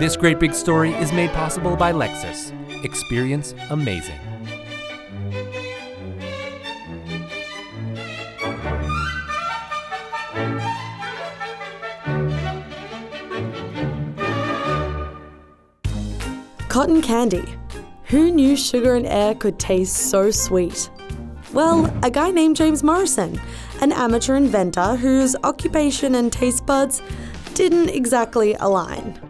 This great big story is made possible by Lexus. Experience amazing. Cotton candy. Who knew sugar and air could taste so sweet? Well, a guy named James Morrison, an amateur inventor whose occupation and taste buds didn't exactly align.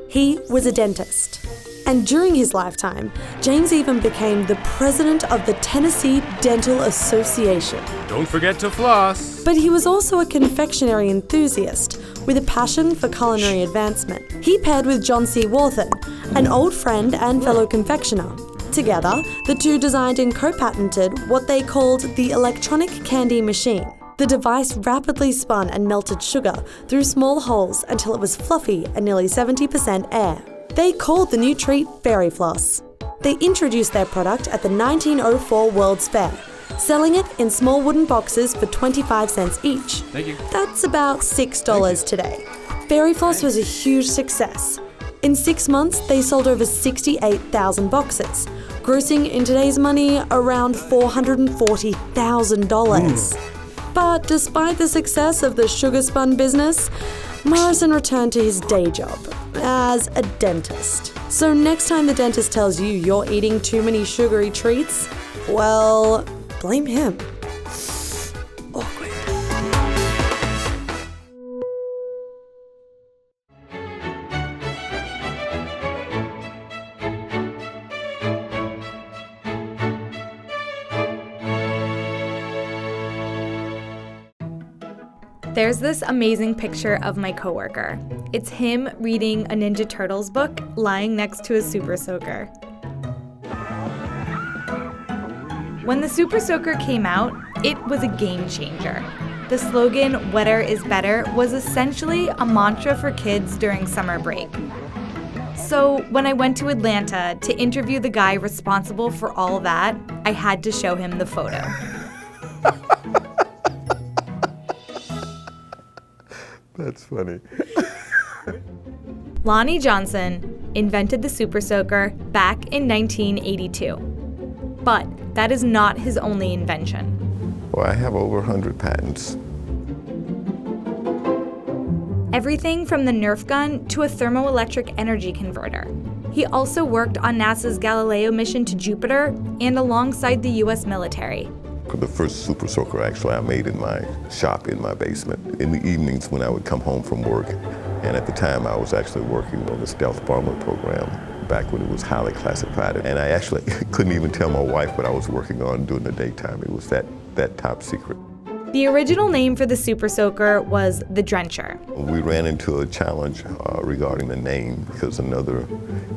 He was a dentist. And during his lifetime, James even became the president of the Tennessee Dental Association. Don't forget to floss. But he was also a confectionery enthusiast with a passion for culinary advancement. He paired with John C. Wharton, an old friend and fellow confectioner. Together, the two designed and co-patented what they called the electronic candy machine. The device rapidly spun and melted sugar through small holes until it was fluffy and nearly 70% air. They called the new treat Fairy Floss. They introduced their product at the 1904 World's Fair, selling it in small wooden boxes for 25 cents each. Thank you. That's about $6 today. Fairy Floss was a huge success. In 6 months, they sold over 68,000 boxes, grossing in today's money around $440,000. But despite the success of the sugar spun business, Morrison returned to his day job as a dentist. So next time the dentist tells you you're eating too many sugary treats, well, blame him. Awkward. There's this amazing picture of my coworker. It's him reading a Ninja Turtles book lying next to a Super Soaker. When the Super Soaker came out, it was a game changer. The slogan, "Wetter is better," was essentially a mantra for kids during summer break. So when I went to Atlanta to interview the guy responsible for all that, I had to show him the photo. That's funny. Lonnie Johnson invented the Super Soaker back in 1982. But that is not his only invention. Well, I have over 100 patents. Everything from the Nerf gun to a thermoelectric energy converter. He also worked on NASA's Galileo mission to Jupiter and alongside the US military. The first Super Soaker actually I made in my shop in my basement in the evenings when I would come home from work. And at the time I was actually working on the stealth bomber program back when it was highly classified. And I actually couldn't even tell my wife what I was working on during the daytime. It was that top secret. The original name for the Super Soaker was the Drencher. We ran into a challenge regarding the name because another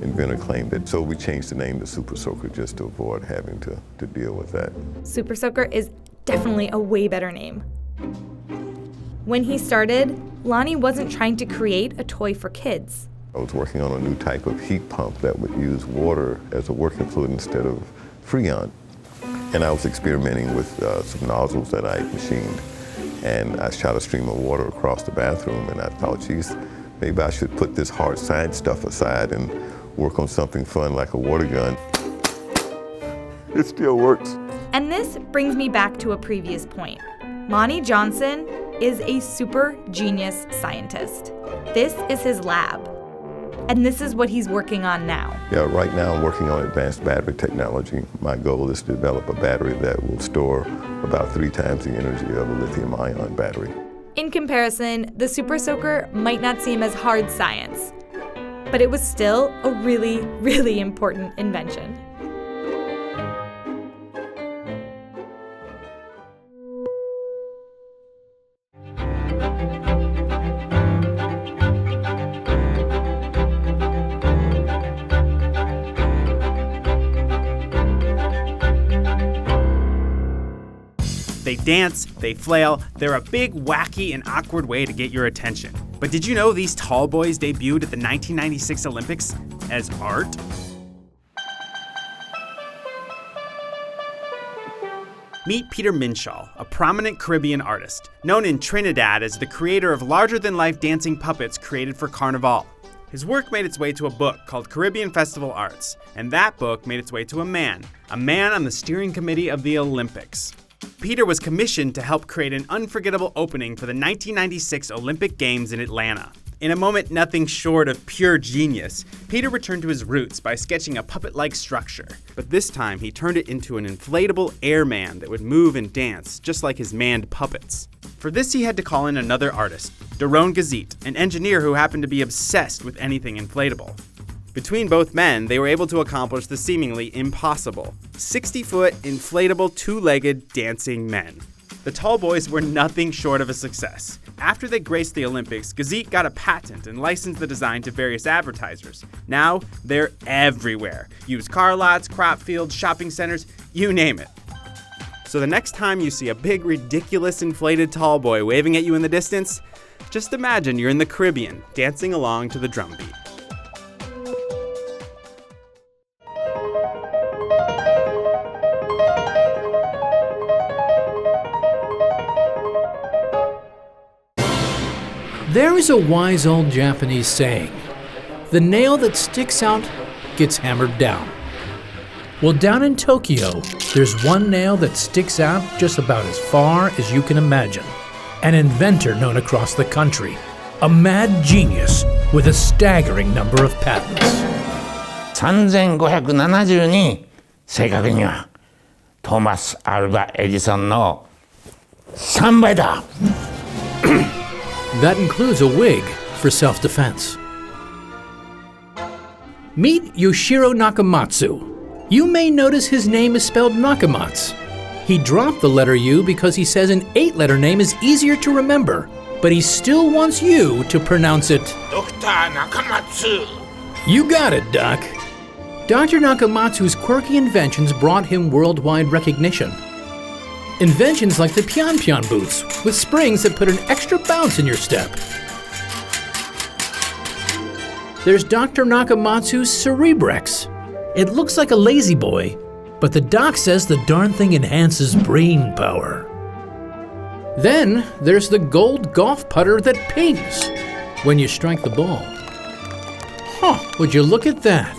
inventor claimed it. So we changed the name to Super Soaker just to avoid having to deal with that. Super Soaker is definitely a way better name. When he started, Lonnie wasn't trying to create a toy for kids. I was working on a new type of heat pump that would use water as a working fluid instead of Freon. And I was experimenting with some nozzles that I machined. And I shot a stream of water across the bathroom and I thought, geez, maybe I should put this hard science stuff aside and work on something fun like a water gun. It still works. And this brings me back to a previous point. Lonnie Johnson is a super genius scientist. This is his lab. And this is what he's working on now. Yeah, right now I'm working on advanced battery technology. My goal is to develop a battery that will store about 3 times the energy of a lithium-ion battery. In comparison, the Super Soaker might not seem as hard science, but it was still a really, really important invention. They dance, they flail, they're a big, wacky, and awkward way to get your attention. But did you know these tall boys debuted at the 1996 Olympics as art? Meet Peter Minshaw, a prominent Caribbean artist, known in Trinidad as the creator of larger-than-life dancing puppets created for Carnival. His work made its way to a book called Caribbean Festival Arts, and that book made its way to a man on the steering committee of the Olympics. Peter was commissioned to help create an unforgettable opening for the 1996 Olympic Games in Atlanta. In a moment nothing short of pure genius, Peter returned to his roots by sketching a puppet-like structure. But this time, he turned it into an inflatable airman that would move and dance, just like his manned puppets. For this, he had to call in another artist, Daron Gazit, an engineer who happened to be obsessed with anything inflatable. Between both men, they were able to accomplish the seemingly impossible: 60-foot, inflatable, two-legged, dancing men. The tall boys were nothing short of a success. After they graced the Olympics, Gazit got a patent and licensed the design to various advertisers. Now, they're everywhere. Used car lots, crop fields, shopping centers, you name it. So the next time you see a big, ridiculous, inflated tall boy waving at you in the distance, just imagine you're in the Caribbean, dancing along to the drum beat. There is a wise old Japanese saying, the nail that sticks out gets hammered down. Well, down in Tokyo, there's one nail that sticks out just about as far as you can imagine. An inventor known across the country, a mad genius with a staggering number of patents. 3572正確にはトーマス・アルバ・エジソンの3倍だ。That includes a wig for self-defense. Meet Yoshiro Nakamatsu. You may notice his name is spelled Nakamatsu. He dropped the letter U because he says an 8-letter name is easier to remember, but he still wants you to pronounce it Dr. Nakamatsu. You got it, Doc. Dr. Nakamatsu's quirky inventions brought him worldwide recognition. Inventions like the Pion boots, with springs that put an extra bounce in your step. There's Dr. Nakamatsu's Cerebrex. It looks like a lazy boy, but the doc says the darn thing enhances brain power. Then there's the gold golf putter that pings when you strike the ball. Huh, would you look at that?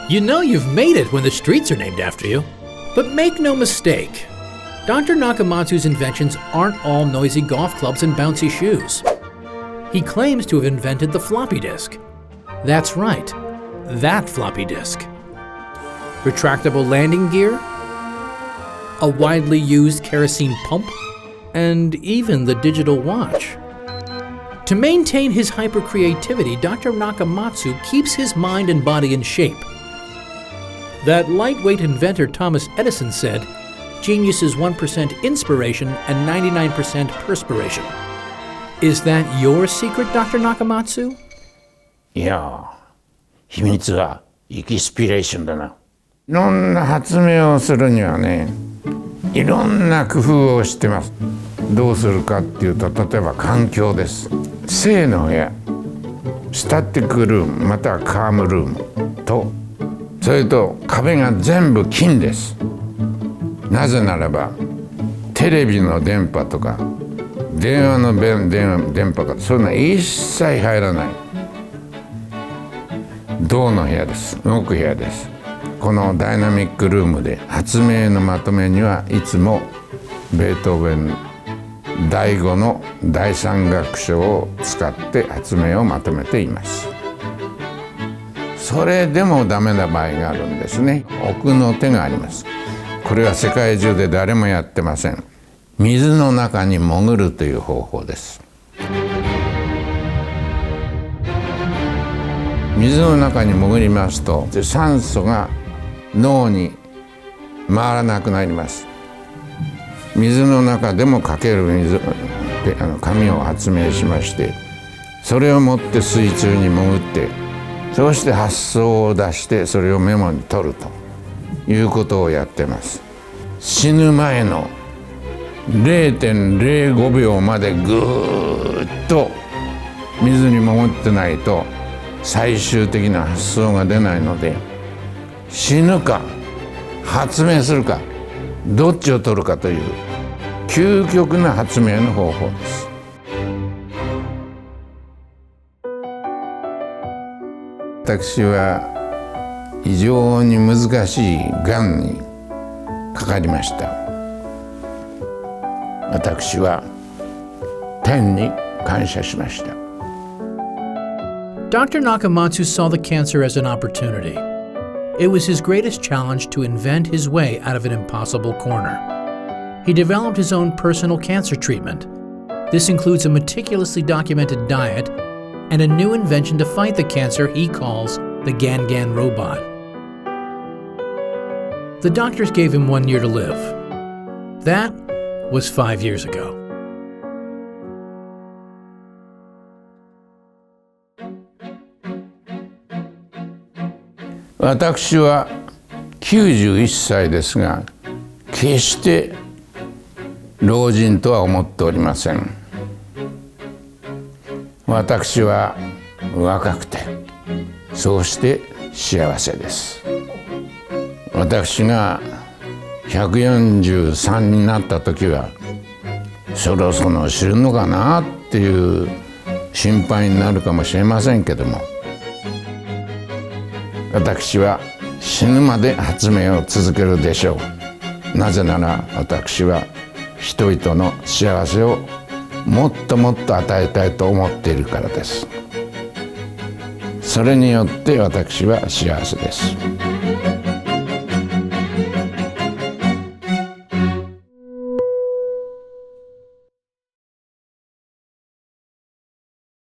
You know you've made it when the streets are named after you. But make no mistake, Dr. Nakamatsu's inventions aren't all noisy golf clubs and bouncy shoes. He claims to have invented the floppy disk. That's right, that floppy disk. Retractable landing gear, a widely used kerosene pump, and even the digital watch. To maintain his hyper-creativity, Dr. Nakamatsu keeps his mind and body in shape. That lightweight inventor Thomas Edison said, "Genius is 1% inspiration and 99% perspiration." Is that your secret, Dr. Nakamatsu? いや、秘密はエキスピレーションだな。いろんな発明をするにはね、いろんな工夫をしてます。どうするかっていうと、例えば環境です。正の部屋、スタティックルームまたはカームルームと、それと壁が全部金です。なぜならばテレビの電波とか電話の電波とかそういうのは一切入らない。銅の部屋です。動く部屋です。このダイナミックルームで発明のまとめにはいつもベートーベン第5の第3楽章を使って発明をまとめています。それでもダメな場合があるんですね。奥の手があります。これは世界中で誰もやってません。水の中に潜るという方法です。水の中に潜りますと酸素が脳に回らなくなります。水の中でもかける紙を発明しまして、それを持って水中に潜って、そうして発想を出してそれをメモに取るということをやってます。死ぬ前の 0.05 秒までぐーっと水に潜ってないと最終的な発想が出ないので、死ぬか発明するかどっちを取るかという究極な発明の方法です。私は非常に難しいがんにかかりました。私は天に感謝しました。Dr. Nakamatsu saw the cancer as an opportunity. It was his greatest challenge to invent his way out of an impossible corner. He developed his own personal cancer treatment. This includes a meticulously documented diet and a new invention to fight the cancer he calls the Gan robot. The doctors gave him 1 year to live. That was 5 years ago. 私は91歳ですが、決して老人とは思っておりません。私は若くて、そうして幸せです。私が143になった時は、そろそろ死ぬのかなっていう心配になるかもしれませんけども、私は死ぬまで発明を続けるでしょう。なぜなら私は人々の幸せをもっともっと与えたいと思っているからです。それによって私は幸せです。